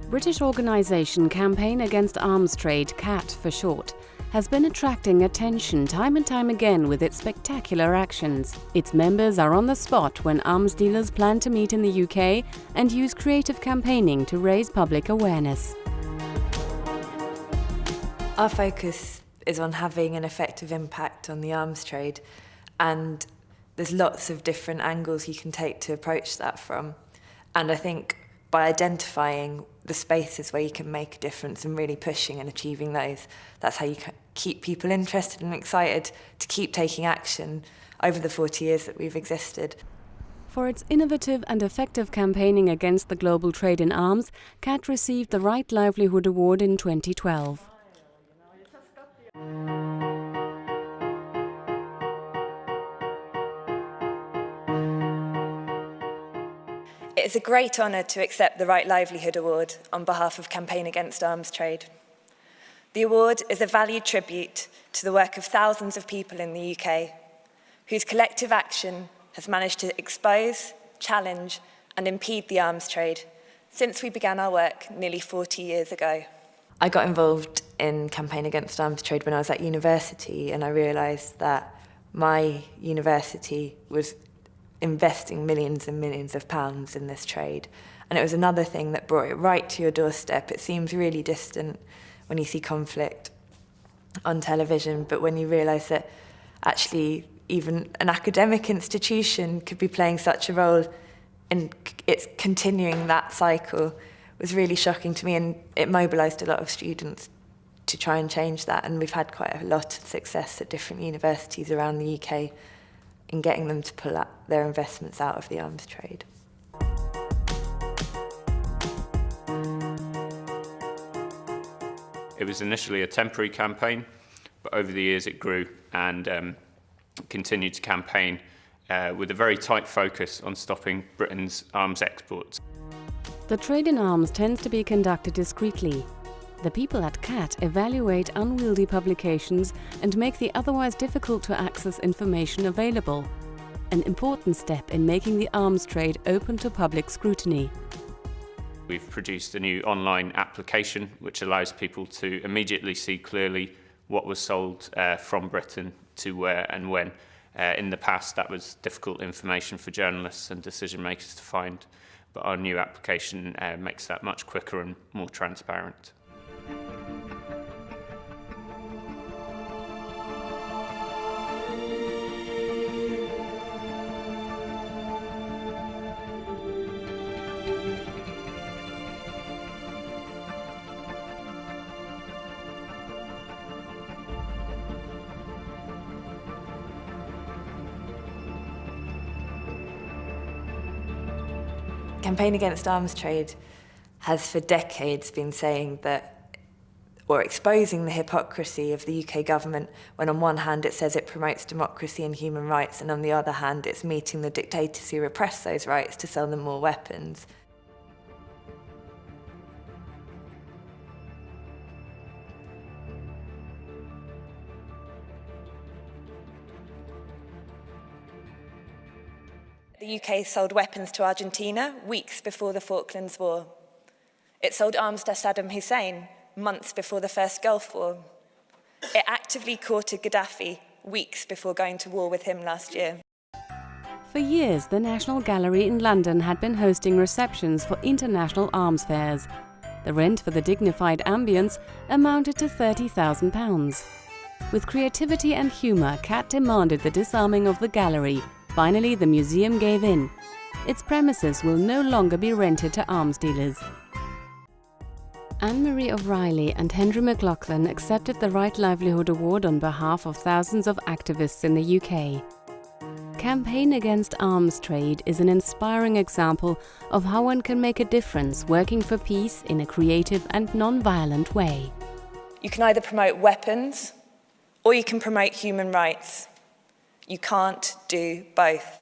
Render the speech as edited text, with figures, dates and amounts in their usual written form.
British organisation Campaign Against Arms Trade, CAAT for short, has been attracting attention time and time again with its spectacular actions. Its members are on the spot when arms dealers plan to meet in the UK and use creative campaigning to raise public awareness. Our focus is on having an effective impact on the arms trade, and there's lots of different angles you can take to approach that from. And I think by identifying the spaces where you can make a difference and really pushing and achieving those, that's how you keep people interested and excited to keep taking action over the 40 years that we've existed. For its innovative and effective campaigning against the global trade in arms, CAAT received the Right Livelihood Award in 2012. It is a great honour to accept the Right Livelihood Award on behalf of Campaign Against Arms Trade. The award is a valued tribute to the work of thousands of people in the UK, whose collective action has managed to expose, challenge and impede the arms trade since we began our work nearly 40 years ago. I got involved in Campaign Against Arms Trade when I was at university, and I realised that my university was investing millions and millions of pounds in this trade. And it was another thing that brought it right to your doorstep. It seems really distant when you see conflict on television, but when you realise that actually even an academic institution could be playing such a role in it's continuing that cycle was really shocking to me, and it mobilised a lot of students to try and change that. And we've had quite a lot of success at different universities around the UK in getting them to pull their investments out of the arms trade. It was initially a temporary campaign, but over the years it grew and continued to campaign with a very tight focus on stopping Britain's arms exports. The trade in arms tends to be conducted discreetly. The people at CAAT evaluate unwieldy publications and make the otherwise difficult to access information available, an important step in making the arms trade open to public scrutiny. We've produced a new online application which allows people to immediately see clearly what was sold from Britain to where and when. In the past, that was difficult information for journalists and decision makers to find, but our new application makes that much quicker and more transparent. Campaign Against Arms Trade has for decades been saying that, or exposing the hypocrisy of the UK government when on one hand it says it promotes democracy and human rights, and on the other hand it's meeting the dictators who repress those rights to sell them more weapons. The UK sold weapons to Argentina weeks before the Falklands War. It sold arms to Saddam Hussein months before the first Gulf War. It actively courted Gaddafi weeks before going to war with him last year. For years, the National Gallery in London had been hosting receptions for international arms fairs. The rent for the dignified ambience amounted to £30,000. With creativity and humour, CAAT demanded the disarming of the gallery. Finally, the museum gave in. Its premises will no longer be rented to arms dealers. Anne-Marie O'Reilly and Henry McLaughlin accepted the Right Livelihood Award on behalf of thousands of activists in the UK. Campaign Against Arms Trade is an inspiring example of how one can make a difference working for peace in a creative and non-violent way. You can either promote weapons or you can promote human rights. You can't do both.